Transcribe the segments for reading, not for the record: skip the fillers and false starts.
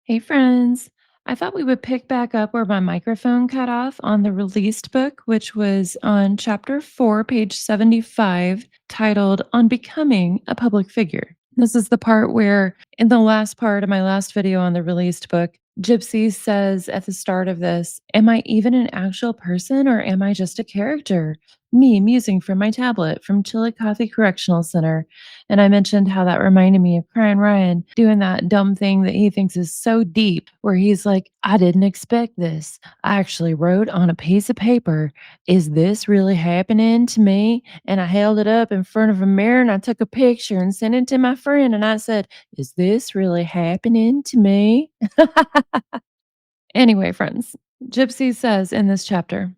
Hey, friends. I thought we would pick back up where my microphone cut off on the released book, which was on chapter 4, page 75, titled On Becoming a Public Figure. This is the part where, in the last part of my last video on the released book, Gypsy says at the start of this, "Am I even an actual person or am I just a character?" Me musing from my tablet from Chillicothe Correctional Center. And I mentioned how that reminded me of Crying Ryan doing that dumb thing that he thinks is so deep, where he's like, "I didn't expect this. I actually wrote on a piece of paper, is this really happening to me?" And I held it up in front of a mirror and I took a picture and sent it to my friend. And I said, "Is this really happening to me?" Anyway, friends, Gypsy says in this chapter,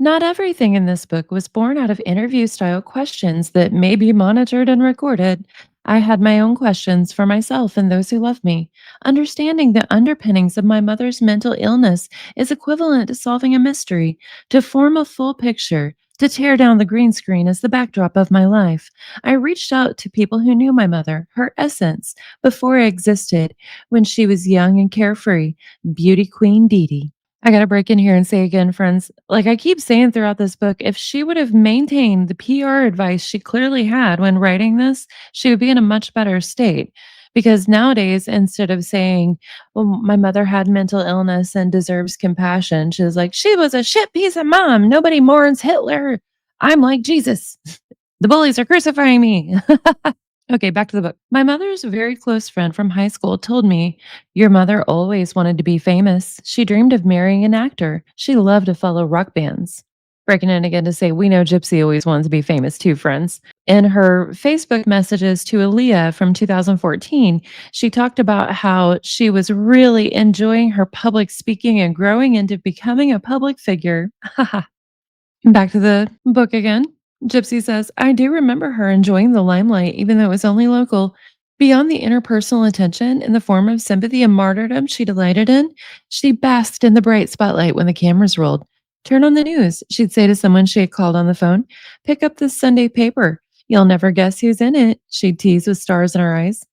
not everything in this book was born out of interview style questions that may be monitored and recorded. I had my own questions for myself and those who love me. Understanding the underpinnings of my mother's mental illness is equivalent to solving a mystery. To form a full picture, to tear down the green screen as the backdrop of my life, I reached out to people who knew my mother, her essence, before I existed, when she was young and carefree. Beauty Queen Dee Dee. I gotta break in here and say again, friends, like I keep saying throughout this book, if she would have maintained the PR advice she clearly had when writing this, she would be in a much better state. Because nowadays, instead of saying, well, my mother had mental illness and deserves compassion, she's like, she was a shit piece of mom. Nobody mourns Hitler. I'm like Jesus. The bullies are crucifying me. Okay, back to the book. My mother's very close friend from high school told me, your mother always wanted to be famous. She dreamed of marrying an actor. She loved to follow rock bands. Breaking in again to say, we know Gypsy always wanted to be famous too, friends. In her Facebook messages to Aaliyah from 2014, she talked about how she was really enjoying her public speaking and growing into becoming a public figure. Back to the book again. Gypsy says, I do remember her enjoying the limelight, even though it was only local. Beyond the interpersonal attention in the form of sympathy and martyrdom she delighted in, she basked in the bright spotlight when the cameras rolled. Turn on the news, she'd say to someone she had called on the phone. Pick up this Sunday paper. You'll never guess who's in it, she'd tease with stars in her eyes.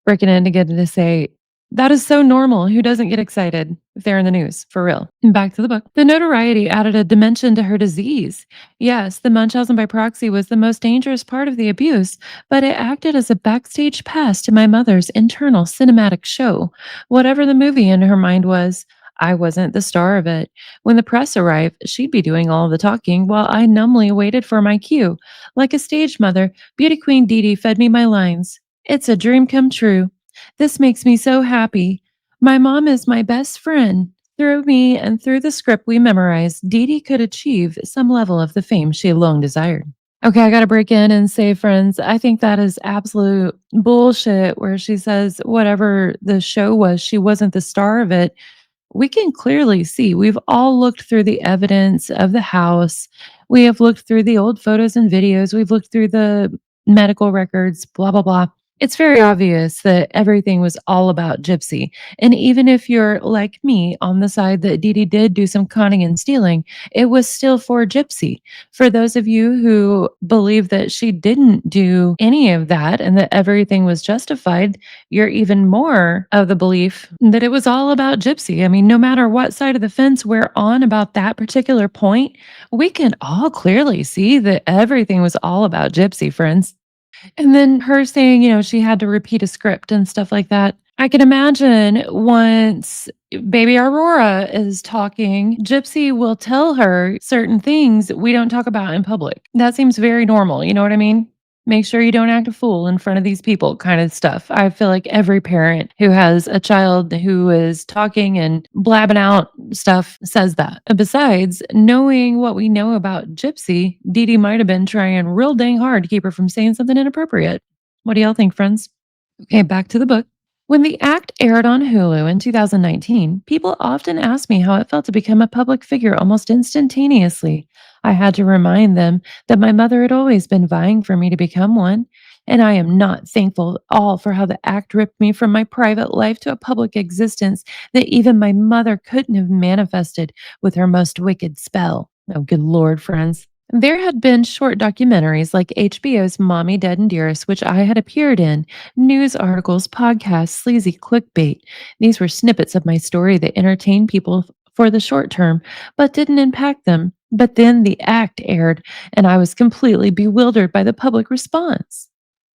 Breaking in to get to say, that is so normal. Who doesn't get excited if they're in the news? For real. And back to the book. The notoriety added a dimension to her disease. Yes, the Munchausen by proxy was the most dangerous part of the abuse, but it acted as a backstage pass to my mother's internal cinematic show. Whatever the movie in her mind was, I wasn't the star of it. When the press arrived, she'd be doing all the talking while I numbly waited for my cue. Like a stage mother, Beauty Queen Dee Dee fed me my lines. It's a dream come true. This makes me so happy. My mom is my best friend. Through me and through the script we memorized, Dee Dee could achieve some level of the fame she long desired. Okay, I got to break in and say, friends, I think that is absolute bullshit where she says whatever the show was, she wasn't the star of it. We can clearly see, we've all looked through the evidence of the house. We have looked through the old photos and videos. We've looked through the medical records, blah, blah, blah. It's very obvious that everything was all about Gypsy. And even if you're like me on the side that Dee Dee did do some conning and stealing, it was still for Gypsy. For those of you who believe that she didn't do any of that and that everything was justified, you're even more of the belief that it was all about Gypsy. I mean, no matter what side of the fence we're on about that particular point, we can all clearly see that everything was all about Gypsy, friends. And then her saying, she had to repeat a script and stuff like that. I can imagine once baby Aurora is talking, Gypsy will tell her certain things we don't talk about in public. That seems very normal. You know what I mean? Make sure you don't act a fool in front of these people, kind of stuff. I feel like every parent who has a child who is talking and blabbing out stuff says that. Besides, knowing what we know about Gypsy, Dee Dee might have been trying real dang hard to keep her from saying something inappropriate. What do y'all think, friends? Okay, back to the book. When the act aired on Hulu in 2019, people often asked me how it felt to become a public figure almost instantaneously. I had to remind them that my mother had always been vying for me to become one, and I am not thankful at all for how the act ripped me from my private life to a public existence that even my mother couldn't have manifested with her most wicked spell. Oh, good Lord, friends. There had been short documentaries like HBO's Mommy Dead and Dearest, which I had appeared in, news articles, podcasts, sleazy clickbait. These were snippets of my story that entertained people for the short term, but didn't impact them. But then the act aired, and I was completely bewildered by the public response.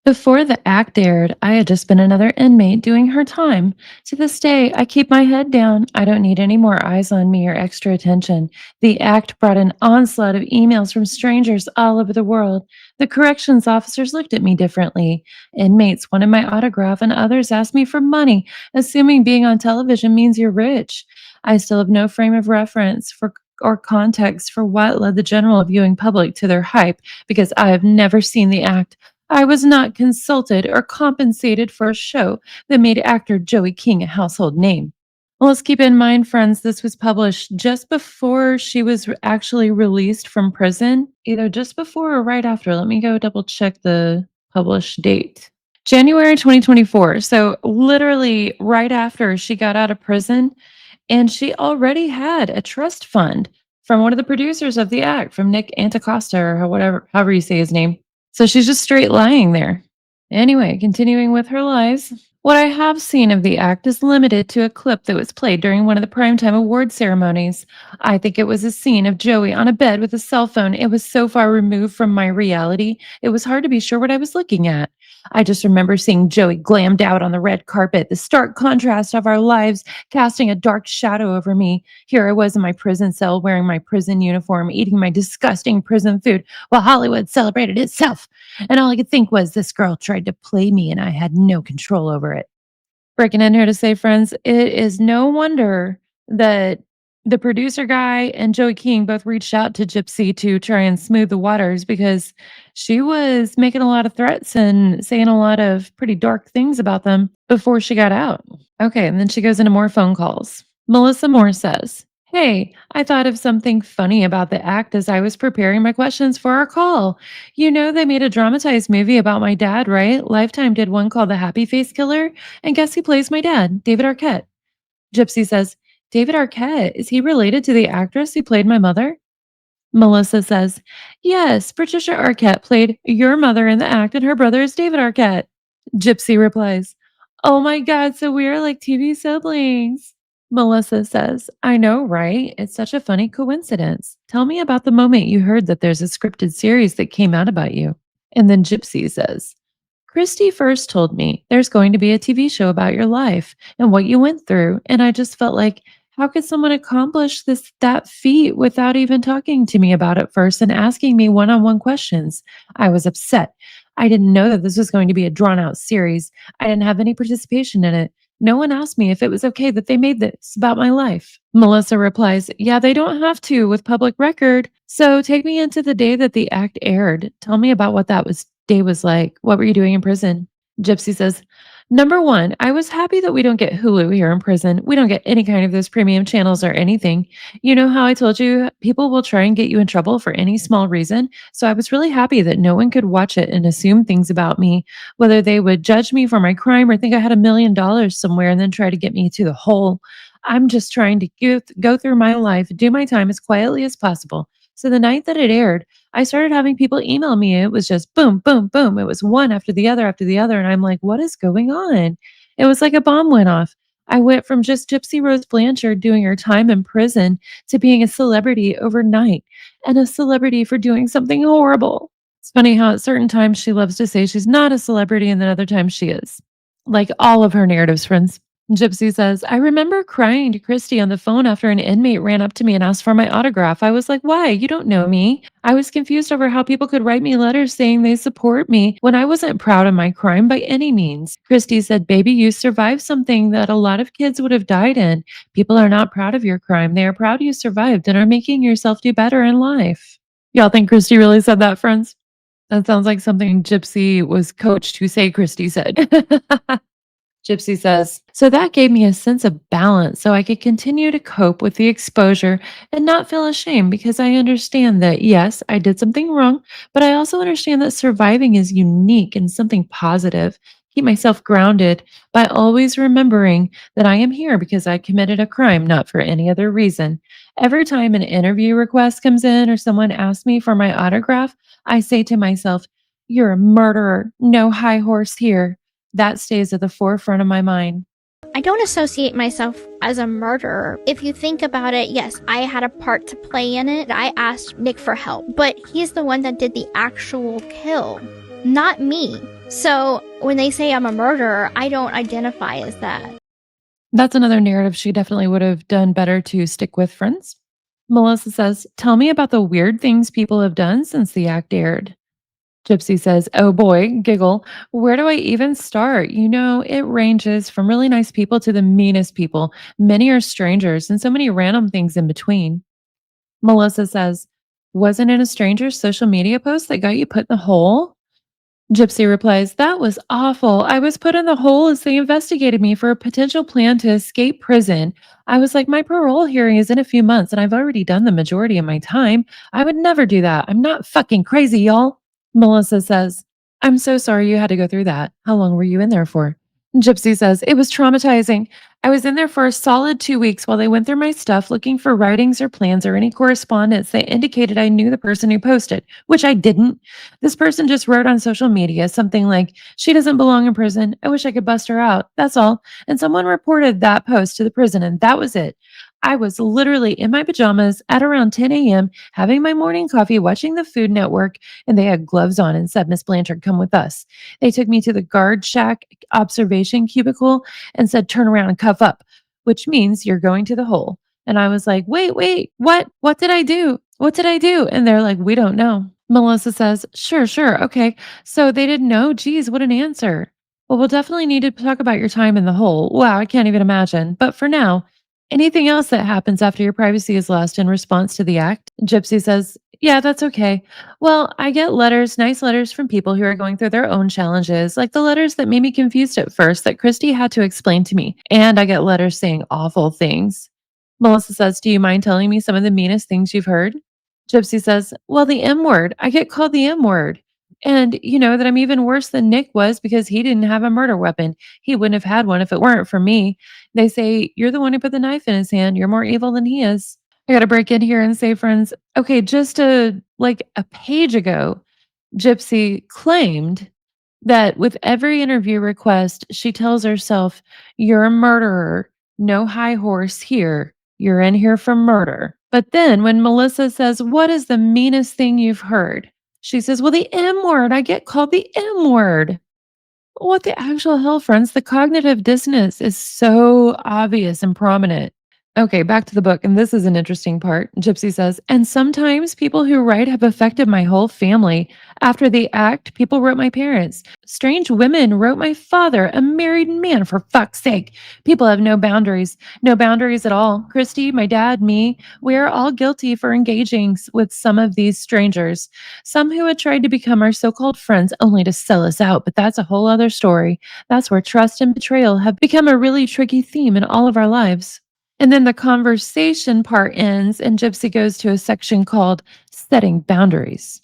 Before the act aired, I had just been another inmate doing her time. To this day, I keep my head down. I don't need any more eyes on me or extra attention. The act brought an onslaught of emails from strangers all over the world. The corrections officers looked at me differently. Inmates wanted my autograph, and others asked me for money, assuming being on television means you're rich. I still have no frame of reference for or context for what led the general viewing public to their hype because I have never seen the act. I was not consulted or compensated for a show that made actor Joey King a household name. Well, let's keep in mind, friends, this was published just before she was actually released from prison, either just before or right after. Let me go double check the published date. January 2024. So, literally right after she got out of prison, and she already had a trust fund from one of the producers of the act, from Nick Anticosta or whatever, however you say his name. So she's just straight lying there. Anyway, continuing with her lies. What I have seen of the act is limited to a clip that was played during one of the primetime award ceremonies. I think it was a scene of Joey on a bed with a cell phone. It was so far removed from my reality, it was hard to be sure what I was looking at. I just remember seeing Joey glammed out on the red carpet, the stark contrast of our lives casting a dark shadow over me. Here I was in my prison cell wearing my prison uniform, eating my disgusting prison food while Hollywood celebrated itself. And all I could think was this girl tried to play me and I had no control over it. Breaking in here to say, friends, it is no wonder that the producer guy and Joey King both reached out to Gypsy to try and smooth the waters because she was making a lot of threats and saying a lot of pretty dark things about them before she got out. Okay, and then she goes into more phone calls. Melissa Moore says, "Hey, I thought of something funny about the act as I was preparing my questions for our call. You know, they made a dramatized movie about my dad, right? Lifetime did one called The Happy Face Killer. And guess who plays my dad? David Arquette." Gypsy says, "David Arquette, is he related to the actress who played my mother?" Melissa says, "Yes, Patricia Arquette played your mother in the act, and her brother is David Arquette." Gypsy replies, "Oh my God, so we are like TV siblings." Melissa says, "I know, right? It's such a funny coincidence. Tell me about the moment you heard that there's a scripted series that came out about you." And then Gypsy says, "Christy first told me there's going to be a TV show about your life and what you went through. And I just felt like, how could someone accomplish that feat without even talking to me about it first and asking me one-on-one questions? I was upset. I didn't know that this was going to be a drawn-out series. I didn't have any participation in it. No one asked me if it was okay that they made this about my life." Melissa replies, "Yeah, they don't have to with public record. So take me into the day that the act aired. Tell me about what that day was like. What were you doing in prison?" Gypsy says, "Number one, I was happy that we don't get Hulu here in prison. We don't get any kind of those premium channels or anything. You know how I told you people will try and get you in trouble for any small reason? So I was really happy that no one could watch it and assume things about me, whether they would judge me for my crime or think I had $1 million somewhere and then try to get me to the hole. I'm just trying to go through my life, do my time as quietly as possible. So the night that it aired, I started having people email me. It was just boom, boom, boom. It was one after the other after the other. And I'm like, what is going on? It was like a bomb went off. I went from just Gypsy Rose Blanchard doing her time in prison to being a celebrity overnight and a celebrity for doing something horrible." It's funny how at certain times she loves to say she's not a celebrity and then other times she is. Like all of her narratives, friends. Gypsy says, "I remember crying to Christy on the phone after an inmate ran up to me and asked for my autograph. I was like, why? You don't know me." I was confused over how people could write me letters saying they support me when I wasn't proud of my crime by any means. Christy said, "Baby, you survived something that a lot of kids would have died in. People are not proud of your crime. They are proud you survived and are making yourself do better in life." Y'all think Christy really said that, friends? That sounds like something Gypsy was coached to say Christy said. Gypsy says, "So that gave me a sense of balance so I could continue to cope with the exposure and not feel ashamed because I understand that, yes, I did something wrong, but I also understand that surviving is unique and something positive. keep myself grounded by always remembering that I am here because I committed a crime, not for any other reason. Every time an interview request comes in or someone asks me for my autograph, I say to myself, "You're a murderer. No high horse here." That stays at the forefront of my mind. I don't associate myself as a murderer. If you think about it, yes, I had a part to play in it. I asked Nick for help, but he's the one that did the actual kill, not me. So when they say I'm a murderer, I don't identify as that. That's another narrative she definitely would have done better to stick with, friends. Melissa says, "Tell me about the weird things people have done since the act aired." Gypsy says, "Oh boy, giggle. Where do I even start? It ranges from really nice people to the meanest people. Many are strangers and so many random things in between." Melissa says, "Wasn't it a stranger's social media post that got you put in the hole?" Gypsy replies, "That was awful. I was put in the hole as they investigated me for a potential plan to escape prison. I was like, my parole hearing is in a few months and I've already done the majority of my time. I would never do that. I'm not fucking crazy, y'all." Melissa says, "I'm so sorry you had to go through that. How long were you in there for?" Gypsy says, "It was traumatizing. I was in there for a solid 2 weeks while they went through my stuff looking for writings or plans or any correspondence that indicated I knew the person who posted, which I didn't. This person just wrote on social media something like, 'She doesn't belong in prison. I wish I could bust her out.' That's all. And someone reported that post to the prison, and that was it. I was literally in my pajamas at around 10 a.m., having my morning coffee, watching the Food Network, and they had gloves on and said, 'Miss Blanchard, come with us.' They took me to the guard shack observation cubicle and said, 'Turn around and cuff up,' which means you're going to the hole." And I was like, "Wait, wait, what? What did I do? What did I do?" And they're like, "We don't know." Melissa says, "Sure, sure. Okay. So they didn't know? Geez, what an answer. Well, we'll definitely need to talk about your time in the hole. Wow, I can't even imagine. But for now, anything else that happens after your privacy is lost in response to the act?" Gypsy says, "Yeah, that's okay. Well, I get letters, nice letters from people who are going through their own challenges, like the letters that made me confused at first that Christy had to explain to me. And I get letters saying awful things." Melissa says, "Do you mind telling me some of the meanest things you've heard?" Gypsy says, "Well, the M word. I get called the M word. And you know that I'm even worse than Nick was because he didn't have a murder weapon. He wouldn't have had one if it weren't for me. They say, 'You're the one who put the knife in his hand. You're more evil than he is.'" I got to break in here and say, friends, okay, just a page ago, Gypsy claimed that with every interview request, she tells herself, "You're a murderer. No high horse here. You're in here for murder." But then when Melissa says, "What is the meanest thing you've heard?" She says, "Well, the M word. I get called the M word." What the actual hell, friends? The cognitive dissonance is so obvious and prominent. Okay, back to the book, and this is an interesting part. Gypsy says, "And sometimes people who write have affected my whole family. After the act, people wrote my parents. Strange women wrote my father, a married man, for fuck's sake. People have no boundaries at all. Christy, my dad, me, we are all guilty for engaging with some of these strangers. Some who had tried to become our so called friends only to sell us out, but that's a whole other story. That's where trust and betrayal have become a really tricky theme in all of our lives." And then the conversation part ends, and Gypsy goes to a section called Setting Boundaries.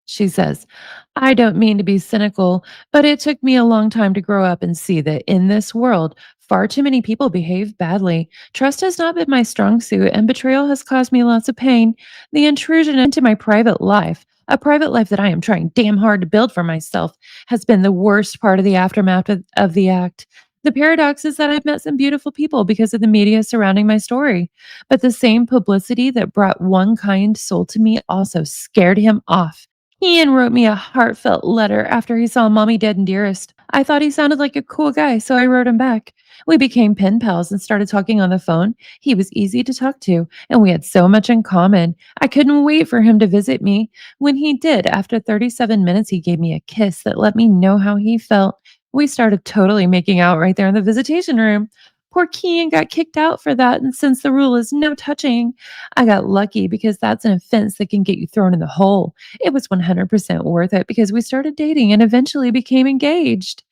She says, "I don't mean to be cynical, but it took me a long time to grow up and see that in this world, far too many people behave badly. Trust has not been my strong suit, and betrayal has caused me lots of pain. The intrusion into my private life, a private life that I am trying damn hard to build for myself, has been the worst part of the aftermath of the act. The paradox is that I've met some beautiful people because of the media surrounding my story, but the same publicity that brought one kind soul to me also scared him off. Ian wrote me a heartfelt letter after he saw Mommy Dead and Dearest. I thought he sounded like a cool guy, so I wrote him back. We became pen pals and started talking on the phone. He was easy to talk to, and we had so much in common. I couldn't wait for him to visit me. When he did, after 37 minutes, he gave me a kiss that let me know how he felt. We started totally making out right there in the visitation room. Poor Kian got kicked out for that, and since the rule is no touching, I got lucky because that's an offense that can get you thrown in the hole. It was 100% worth it because we started dating and eventually became engaged.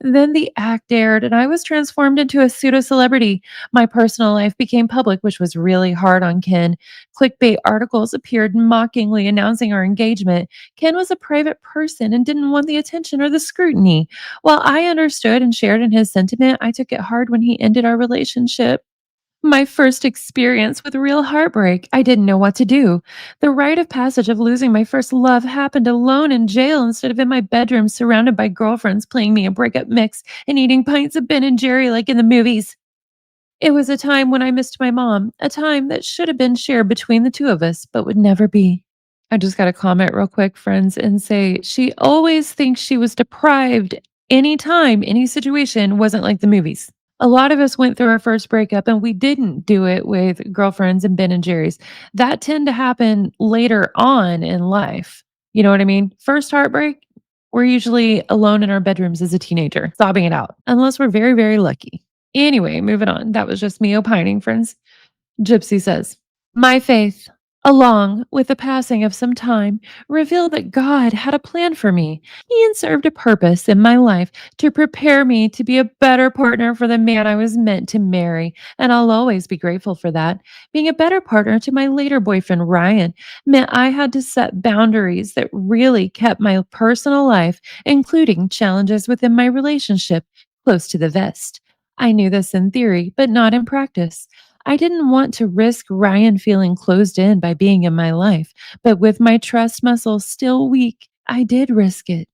Then the act aired, and I was transformed into a pseudo celebrity. My personal life became public, which was really hard on Ken. Clickbait articles appeared mockingly announcing our engagement. Ken was a private person and didn't want the attention or the scrutiny. While I understood and shared in his sentiment, I took it hard when he ended our relationship. My first experience with real heartbreak. I didn't know what to do. The rite of passage of losing my first love happened alone in jail instead of in my bedroom surrounded by girlfriends playing me a breakup mix and eating pints of Ben and Jerry like in the movies. It was a time when I missed my mom, a time that should have been shared between the two of us, but would never be. I just got to comment real quick, friends, and say she always thinks she was deprived anytime, any situation wasn't like the movies. A lot of us went through our first breakup and we didn't do it with girlfriends and Ben and Jerry's. That tend to happen later on in life. You know what I mean? First heartbreak, we're usually alone in our bedrooms as a teenager, sobbing it out, unless we're very, very lucky. Anyway, moving on. That was just me opining, friends. Gypsy says, my faith, along with the passing of some time, revealed that God had a plan for me. He had served a purpose in my life to prepare me to be a better partner for the man I was meant to marry, and I'll always be grateful for that. Being a better partner to my later boyfriend, Ryan, meant I had to set boundaries that really kept my personal life, including challenges within my relationship, close to the vest. I knew this in theory, but not in practice. I didn't want to risk Ryan feeling closed in by being in my life, but with my trust muscle still weak, I did risk it.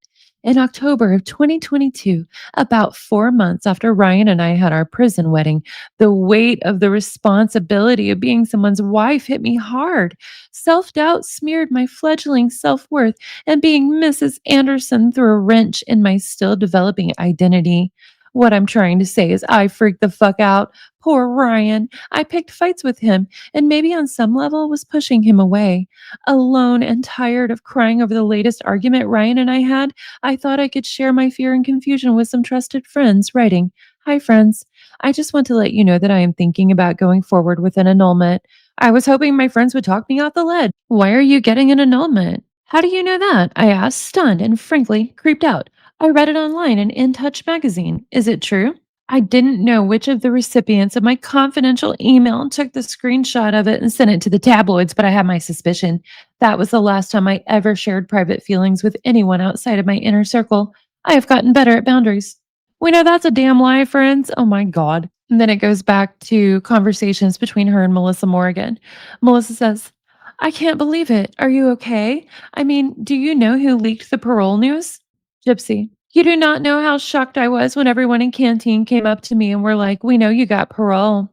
In October of 2022, about 4 months after Ryan and I had our prison wedding, the weight of the responsibility of being someone's wife hit me hard. Self doubt smeared my fledgling self worth, and being Mrs. Anderson threw a wrench in my still developing identity. What I'm trying to say is, I freaked the fuck out. Poor Ryan. I picked fights with him and maybe on some level was pushing him away. Alone and tired of crying over the latest argument Ryan and I had, I thought I could share my fear and confusion with some trusted friends, writing, hi, friends. I just want to let you know that I am thinking about going forward with an annulment. I was hoping my friends would talk me off the ledge. Why are you getting an annulment? How do you know that? I asked, stunned and frankly creeped out. I read it online in In Touch magazine. Is it true? I didn't know which of the recipients of my confidential email took the screenshot of it and sent it to the tabloids, but I had my suspicion. That was the last time I ever shared private feelings with anyone outside of my inner circle. I have gotten better at boundaries. We know that's a damn lie, friends. Oh my God. And then it goes back to conversations between her and Melissa Morgan. Melissa says, I can't believe it. Are you okay? I mean, do you know who leaked the parole news? Gypsy. You do not know how shocked I was when everyone in canteen came up to me and were like, we know you got parole.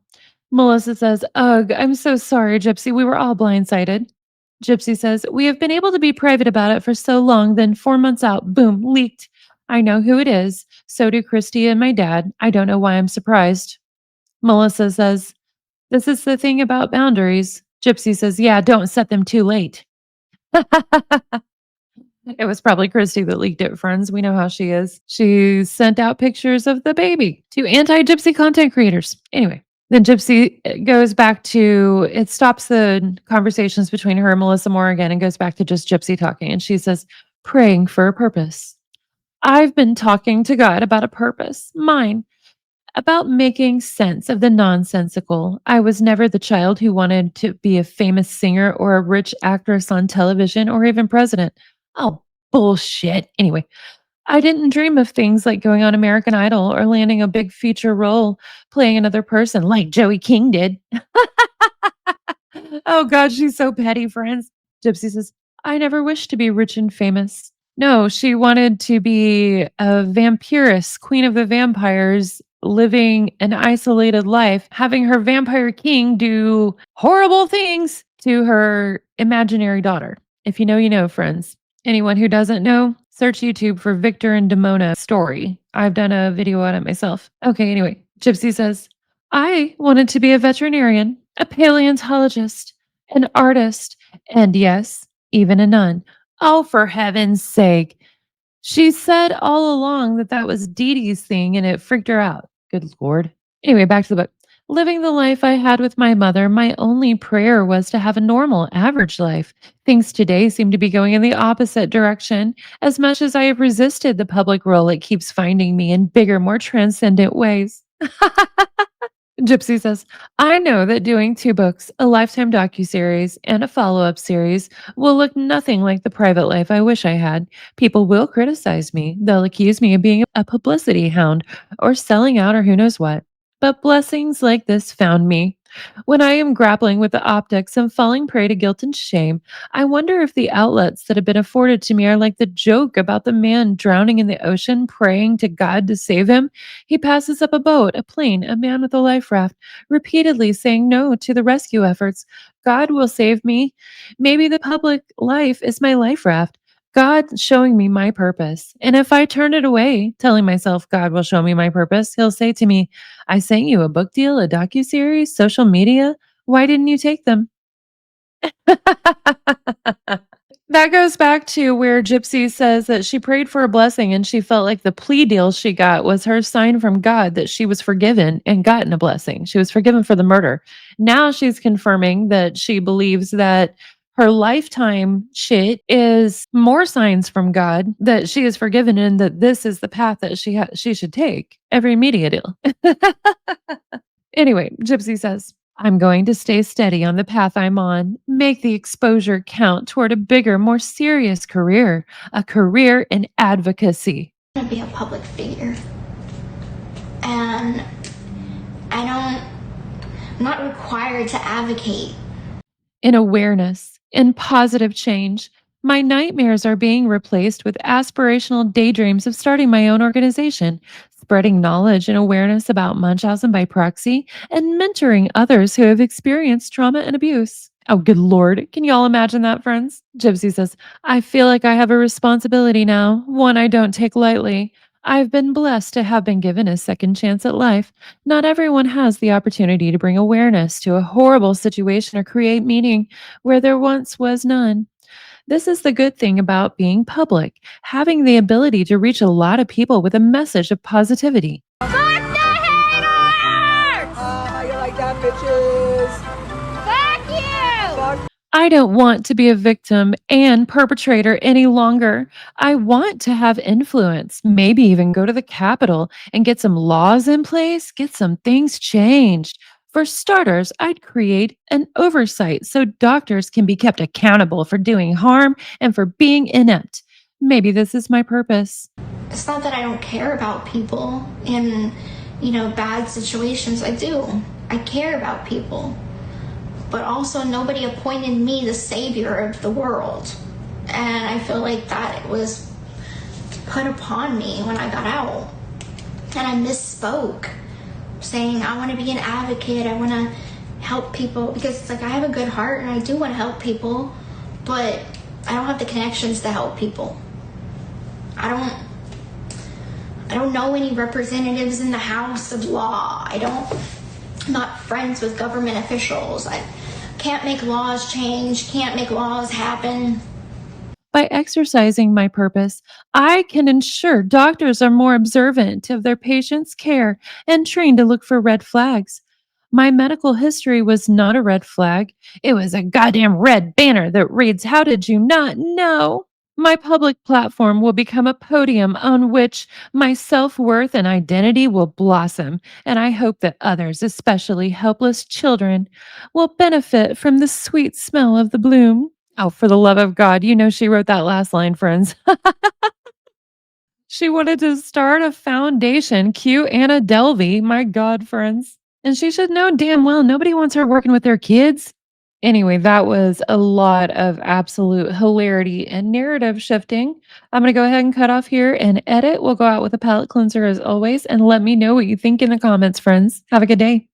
Melissa says, ugh, I'm so sorry, Gypsy. We were all blindsided. Gypsy says, we have been able to be private about it for so long, then 4 months out, boom, leaked. I know who it is. So do Christy and my dad. I don't know why I'm surprised. Melissa says, this is the thing about boundaries. Gypsy says, yeah, don't set them too late. It was probably Christy that leaked it, friends. We know how she is. She sent out pictures of the baby to anti Gypsy content creators. Anyway, then Gypsy goes back to it, stops the conversations between her and Melissa Morgan and goes back to just Gypsy talking. And she says, praying for a purpose. I've been talking to God about a purpose, mine, about making sense of the nonsensical. I was never the child who wanted to be a famous singer or a rich actress on television or even president. Oh, bullshit. Anyway, I didn't dream of things like going on American Idol or landing a big feature role playing another person like Joey King did. Oh God, she's so petty, friends. Gypsy says, I never wished to be rich and famous. No, she wanted to be a vampiress, queen of the vampires, living an isolated life, having her vampire king do horrible things to her imaginary daughter. If you know, you know, friends. Anyone who doesn't know, search YouTube for Victor and Demona story. I've done a video on it myself. Okay, anyway, Gypsy says, I wanted to be a veterinarian, a paleontologist, an artist, and yes, even a nun. Oh, for heaven's sake. She said all along that that was Dee Dee's thing and it freaked her out. Good Lord. Anyway, back to the book. Living the life I had with my mother, my only prayer was to have a normal, average life. Things today seem to be going in the opposite direction. As much as I have resisted the public role, it keeps finding me in bigger, more transcendent ways. Gypsy says, I know that doing 2 books, a Lifetime docuseries, and a follow-up series will look nothing like the private life I wish I had. People will criticize me. They'll accuse me of being a publicity hound or selling out or who knows what. But blessings like this found me. When I am grappling with the optics and falling prey to guilt and shame, I wonder if the outlets that have been afforded to me are like the joke about the man drowning in the ocean, praying to God to save him. He passes up a boat, a plane, a man with a life raft, repeatedly saying no to the rescue efforts. God will save me. Maybe the public life is my life raft. God showing me my purpose. And if I turn it away, telling myself God will show me my purpose, he'll say to me, I sent you a book deal, a docuseries, social media. Why didn't you take them? That goes back to where Gypsy says that she prayed for a blessing and she felt like the plea deal she got was her sign from God that she was forgiven and gotten a blessing. She was forgiven for the murder. Now she's confirming that she believes that her lifetime shit is more signs from God that she is forgiven and that this is the path that she should take. Every media deal. Anyway, Gypsy says, I'm going to stay steady on the path I'm on, make the exposure count toward a bigger, more serious career, a career in advocacy. To be a public figure. And I'm not required to advocate. In awareness, in positive change, my nightmares are being replaced with aspirational daydreams of starting my own organization, spreading knowledge and awareness about Munchausen by proxy, and mentoring others who have experienced trauma and abuse. Oh, good Lord. Can you all imagine that, friends? Gypsy says, I feel like I have a responsibility now, one I don't take lightly. I've been blessed to have been given a second chance at life. Not everyone has the opportunity to bring awareness to a horrible situation or create meaning where there once was none. This is the good thing about being public, having the ability to reach a lot of people with a message of positivity. Fuck the haters! You like that, bitches? Fuck you! Fuck. I don't want to be a victim and perpetrator any longer. I want to have influence, maybe even go to the Capitol and get some laws in place, get some things changed. For starters, I'd create an oversight so doctors can be kept accountable for doing harm and for being inept. Maybe this is my purpose. It's not that I don't care about people in, bad situations. I do. I care about people. But also, nobody appointed me the savior of the world. And I feel like that was put upon me when I got out. And I misspoke, saying I want to be an advocate. I want to help people because it's like I have a good heart and I do want to help people, but I don't have the connections to help people. I don't know any representatives in the House of Law. I'm not friends with government officials. I can't make laws change, can't make laws happen. By exercising my purpose, I can ensure doctors are more observant of their patients' care and trained to look for red flags. My medical history was not a red flag. It was a goddamn red banner that reads, How did you not know? My public platform will become a podium on which my self worth and identity will blossom, and I hope that others, especially helpless children, will benefit from the sweet smell of the bloom. Oh, for the love of God, you know she wrote that last line, friends. She wanted to start a foundation. Cue Anna Delvey, my God, friends. And she should know damn well nobody wants her working with their kids. Anyway, that was a lot of absolute hilarity and narrative shifting. I'm going to go ahead and cut off here and edit. We'll go out with a palate cleanser as always. And let me know what you think in the comments, friends. Have a good day.